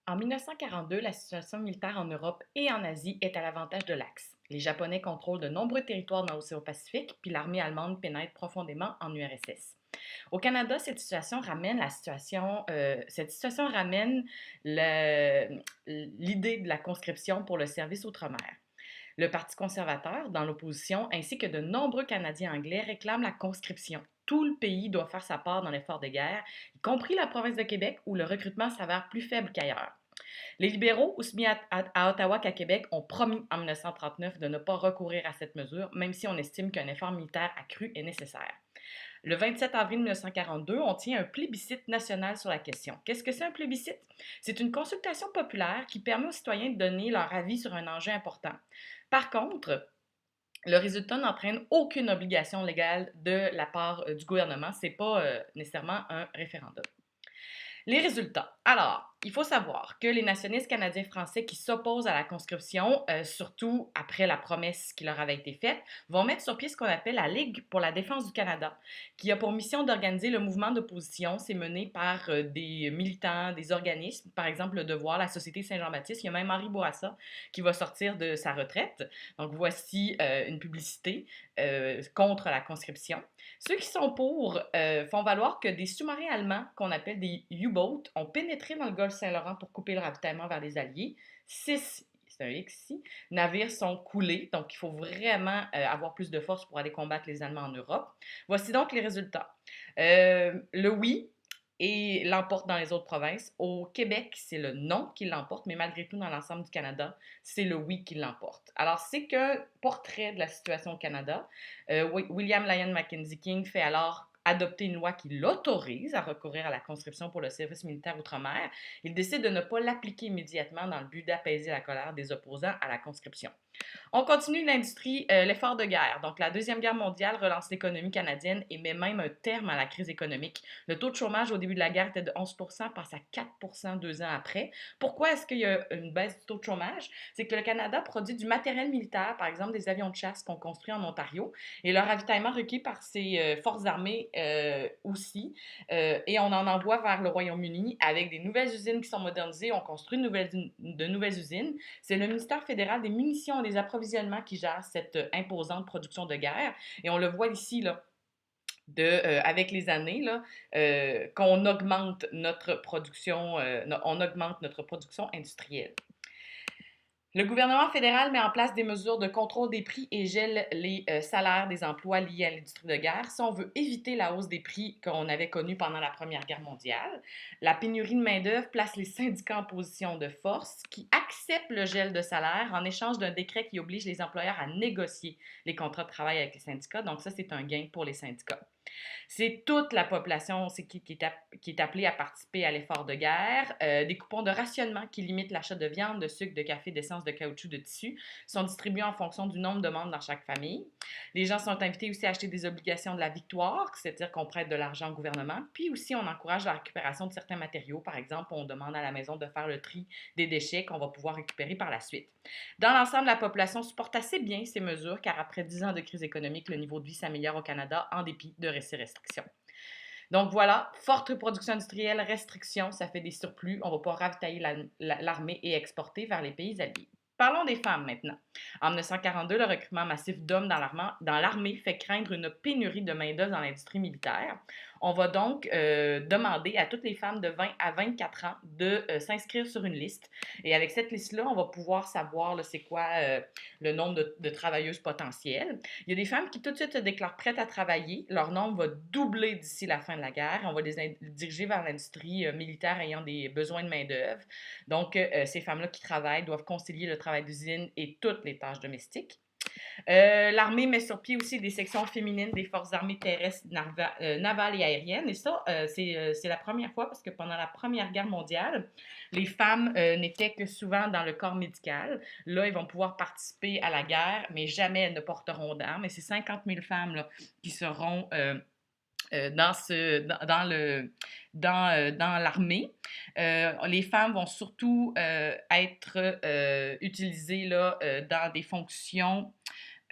En 1942, la situation militaire en Europe et en Asie est à l'avantage de l'Axe. Les Japonais contrôlent de nombreux territoires dans l'océan Pacifique, puis l'armée allemande pénètre profondément en URSS. Au Canada, cette situation ramène l'idée de la conscription pour le service outre-mer. Le Parti conservateur, dans l'opposition, ainsi que de nombreux Canadiens anglais réclament la conscription. Tout le pays doit faire sa part dans l'effort de guerre, y compris la province de Québec où le recrutement s'avère plus faible qu'ailleurs. Les libéraux, aussi bien à Ottawa qu'à Québec, ont promis en 1939 de ne pas recourir à cette mesure, même si on estime qu'un effort militaire accru est nécessaire. Le 27 avril 1942, on tient un plébiscite national sur la question. Qu'est-ce que c'est un plébiscite? C'est une consultation populaire qui permet aux citoyens de donner leur avis sur un enjeu important. Par contre, le résultat n'entraîne aucune obligation légale de la part du gouvernement. Ce n'est pas nécessairement un référendum. Les résultats. Alors, il faut savoir que les nationalistes canadiens-français qui s'opposent à la conscription, surtout après la promesse qui leur avait été faite, vont mettre sur pied ce qu'on appelle la Ligue pour la défense du Canada, qui a pour mission d'organiser le mouvement d'opposition. C'est mené par des militants, des organismes, par exemple le Devoir, la Société Saint-Jean-Baptiste. Il y a même Henri Bourassa qui va sortir de sa retraite. Donc voici une publicité contre la conscription. Ceux qui sont pour font valoir que des sous-marins allemands, qu'on appelle des U-boats, ont pénétré dans le golfe Saint-Laurent pour couper le ravitaillement vers les Alliés. 6, c'est un X ici, navires sont coulés, donc il faut vraiment avoir plus de force pour aller combattre les Allemands en Europe. Voici donc les résultats. Le oui et l'emporte dans les autres provinces. Au Québec, c'est le non qui l'emporte, mais malgré tout, dans l'ensemble du Canada, c'est le oui qui l'emporte. Alors, c'est qu'un portrait de la situation au Canada. William Lyon Mackenzie King fait alors adopter une loi qui l'autorise à recourir à la conscription pour le service militaire outre-mer. Il décide de ne pas l'appliquer immédiatement dans le but d'apaiser la colère des opposants à la conscription. On continue l'effort de guerre. Donc, la Deuxième Guerre mondiale relance l'économie canadienne et met même un terme à la crise économique. Le taux de chômage au début de la guerre était de 11 passe à 4 2 ans après. Pourquoi est-ce qu'il y a une baisse du taux de chômage? C'est que le Canada produit du matériel militaire, par exemple des avions de chasse qu'on construit en Ontario, et leur ravitaillement requis par ses forces armées aussi. Et on en envoie vers le Royaume-Uni avec des nouvelles usines qui sont modernisées. On construit de nouvelles usines. C'est le ministère fédéral des munitions et des approvisionnements qui gère cette imposante production de guerre. Et on le voit ici, là, avec les années, là, qu'on augmente on augmente notre production industrielle. Le gouvernement fédéral met en place des mesures de contrôle des prix et gèle les salaires des emplois liés à l'industrie de guerre. Si on veut éviter la hausse des prix qu'on avait connue pendant la Première Guerre mondiale, la pénurie de main-d'œuvre place les syndicats en position de force qui acceptent le gel de salaire en échange d'un décret qui oblige les employeurs à négocier les contrats de travail avec les syndicats. Donc ça, c'est un gain pour les syndicats. C'est toute la population qui est appelée à participer à l'effort de guerre. Des coupons de rationnement qui limitent l'achat de viande, de sucre, de café, d'essence, de caoutchouc, de tissu sont distribués en fonction du nombre de membres dans chaque famille. Les gens sont invités aussi à acheter des obligations de la victoire, c'est-à-dire qu'on prête de l'argent au gouvernement. Puis aussi, on encourage la récupération de certains matériaux. Par exemple, on demande à la maison de faire le tri des déchets qu'on va pouvoir récupérer par la suite. Dans l'ensemble, la population supporte assez bien ces mesures car après 10 ans de crise économique, le niveau de vie s'améliore au Canada en dépit de ces restrictions. Donc voilà, forte production industrielle, restrictions, ça fait des surplus. On va pouvoir ravitailler l'armée et exporter vers les pays alliés. Parlons des femmes maintenant. En 1942, le recrutement massif d'hommes dans l'armée fait craindre une pénurie de main-d'œuvre dans l'industrie militaire. On va donc demander à toutes les femmes de 20 à 24 ans de s'inscrire sur une liste. Et avec cette liste-là, on va pouvoir savoir là, c'est quoi le nombre de travailleuses potentielles. Il y a des femmes qui tout de suite se déclarent prêtes à travailler. Leur nombre va doubler d'ici la fin de la guerre. On va les diriger vers l'industrie militaire ayant des besoins de main-d'œuvre. Donc, ces femmes-là qui travaillent doivent concilier le travail d'usine et toutes les tâches domestiques. L'armée met sur pied aussi des sections féminines des forces armées terrestres, navales et aériennes. Et ça, c'est la première fois parce que pendant la Première Guerre mondiale, les femmes n'étaient que souvent dans le corps médical. Là, elles vont pouvoir participer à la guerre, mais jamais elles ne porteront d'armes. Et c'est 50 000 femmes là, qui seront dans l'armée. Les femmes vont surtout être utilisées là, dans des fonctions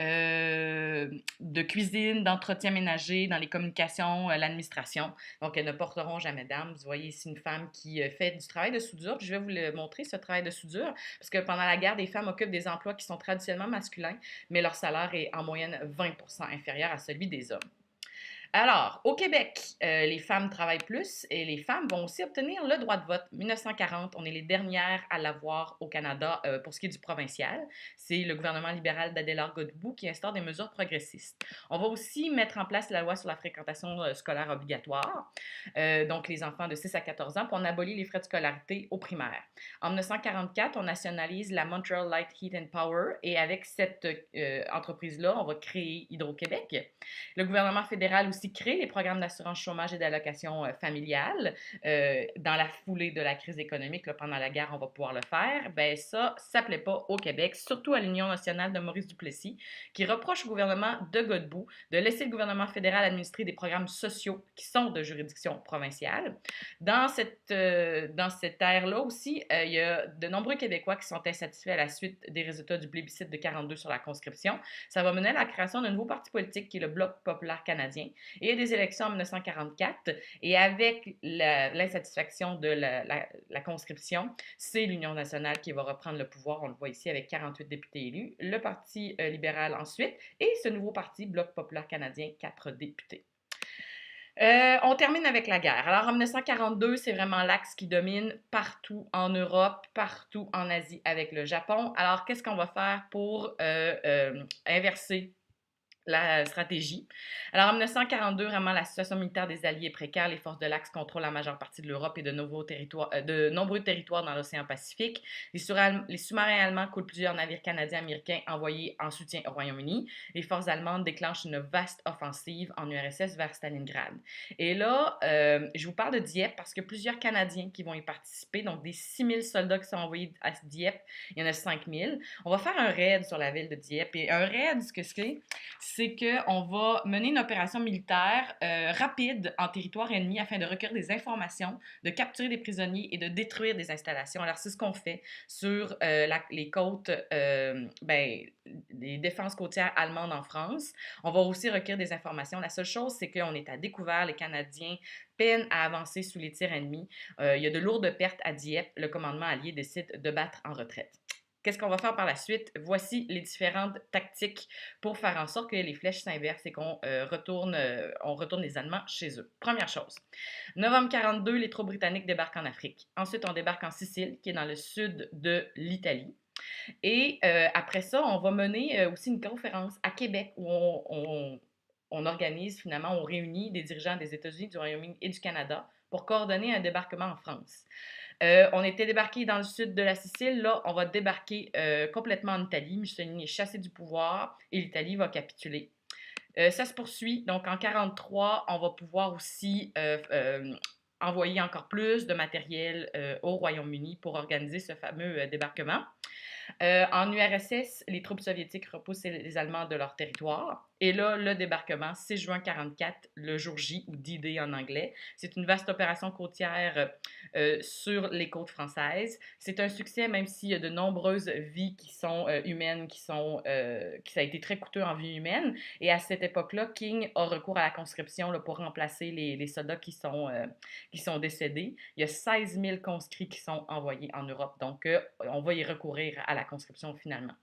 de cuisine, d'entretien ménager, dans les communications, l'administration. Donc, elles ne porteront jamais d'armes. Vous voyez ici une femme qui fait du travail de soudure. Puis je vais vous le montrer, ce travail de soudure, parce que pendant la guerre, des femmes occupent des emplois qui sont traditionnellement masculins, mais leur salaire est en moyenne 20% inférieur à celui des hommes. Alors, au Québec, les femmes travaillent plus et les femmes vont aussi obtenir le droit de vote. 1940, on est les dernières à l'avoir au Canada pour ce qui est du provincial. C'est le gouvernement libéral d'Adélard Godbout qui instaure des mesures progressistes. On va aussi mettre en place la loi sur la fréquentation scolaire obligatoire, donc les enfants de 6 à 14 ans, puis on abolit les frais de scolarité au primaire. En 1944, on nationalise la Montreal Light Heat and Power et avec cette entreprise-là, on va créer Hydro-Québec. Le gouvernement fédéral aussi crée les programmes d'assurance chômage et d'allocation familiale. Dans la foulée de la crise économique, là, pendant la guerre, on va pouvoir le faire. Ben ça ne plaît pas au Québec, surtout à l'Union nationale de Maurice Duplessis, qui reproche au gouvernement de Godbout de laisser le gouvernement fédéral administrer des programmes sociaux qui sont de juridiction provinciale. Dans cette ère-là aussi, il y a de nombreux Québécois qui sont insatisfaits à la suite des résultats du plébiscite de 42 sur la conscription. Ça va mener à la création d'un nouveau parti politique qui est le Bloc populaire canadien. Et il y a des élections en 1944 et avec l'insatisfaction de la conscription, c'est l'Union nationale qui va reprendre le pouvoir. On le voit ici avec 48 députés élus, le Parti libéral ensuite et ce nouveau parti, Bloc populaire canadien, 4 députés. On termine avec la guerre. Alors, en 1942, c'est vraiment l'axe qui domine partout en Europe, partout en Asie avec le Japon. Alors, qu'est-ce qu'on va faire pour inverser la stratégie? Alors, en 1942, vraiment, la situation militaire des Alliés est précaire. Les forces de l'Axe contrôlent la majeure partie de l'Europe et de nombreux territoires dans l'océan Pacifique. Les sous-marins allemands coulent plusieurs navires canadiens et américains envoyés en soutien au Royaume-Uni. Les forces allemandes déclenchent une vaste offensive en URSS vers Stalingrad. Et là, je vous parle de Dieppe parce que plusieurs Canadiens qui vont y participer, donc des 6000 soldats qui sont envoyés à Dieppe, il y en a 5000. On va faire un raid sur la ville de Dieppe. Et un raid, ce que c'est qu'on va mener une opération militaire rapide en territoire ennemi afin de recueillir des informations, de capturer des prisonniers et de détruire des installations. Alors, c'est ce qu'on fait sur les côtes, des défenses côtières allemandes en France. On va aussi recueillir des informations. La seule chose, c'est qu'on est à découvert. Les Canadiens peinent à avancer sous les tirs ennemis. Il y a de lourdes pertes à Dieppe. Le commandement allié décide de battre en retraite. Qu'est-ce qu'on va faire par la suite? Voici les différentes tactiques pour faire en sorte que les flèches s'inversent et qu'on retourne les Allemands chez eux. Première chose, novembre 42, les troupes britanniques débarquent en Afrique. Ensuite, on débarque en Sicile, qui est dans le sud de l'Italie. Et après ça, on va mener aussi une conférence à Québec où on organise finalement, on réunit des dirigeants des États-Unis, du Royaume-Uni et du Canada pour coordonner un débarquement en France. On était débarqué dans le sud de la Sicile. Là, on va débarquer complètement en Italie. Mussolini est chassé du pouvoir et l'Italie va capituler. Ça se poursuit. Donc, en 1943, on va pouvoir aussi envoyer encore plus de matériel au Royaume-Uni pour organiser ce fameux débarquement. En URSS, les troupes soviétiques repoussent les Allemands de leur territoire. Et là, le débarquement, 6 juin 1944, le jour J, ou D-Day en anglais. C'est une vaste opération côtière sur les côtes françaises. C'est un succès, même s'il y a de nombreuses vies qui sont humaines, qui ça a été très coûteux en vie humaine. Et à cette époque-là, King a recours à la conscription là, pour remplacer les soldats qui sont décédés. Il y a 16 000 conscrits qui sont envoyés en Europe. Donc, on va y recourir à la conscription finalement.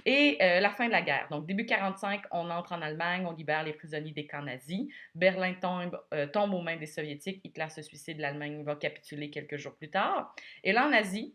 Et la fin de la guerre. Donc, début 1945, on entre en Allemagne, on libère les prisonniers des camps nazis. Berlin tombe aux mains des Soviétiques. Hitler se suicide, l'Allemagne va capituler quelques jours plus tard. Et là, en Asie,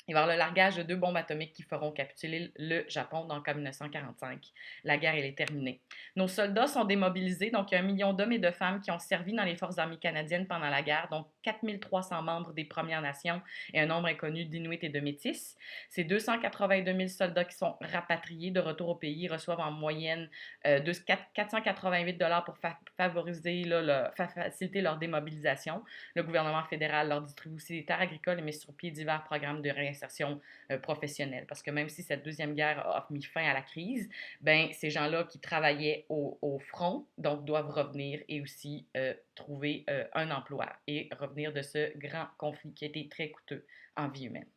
il va y avoir le largage de 2 bombes atomiques qui feront capituler le Japon, donc en 1945. La guerre, elle est terminée. Nos soldats sont démobilisés, donc il y a 1 million d'hommes et de femmes qui ont servi dans les forces armées canadiennes pendant la guerre, donc 4300 membres des Premières Nations et un nombre inconnu d'Inuits et de Métis. C'est 282 000 soldats qui sont rapatriés de retour au pays, reçoivent en moyenne 488 $ pour faciliter leur démobilisation. Le gouvernement fédéral leur distribue aussi des terres agricoles et met sur pied divers programmes de réinsertion professionnelle. Parce que même si cette deuxième guerre a mis fin à la crise, ben, ces gens-là qui travaillaient au front, donc doivent revenir et aussi trouver un emploi et revenir de ce grand conflit qui a été très coûteux en vie humaine.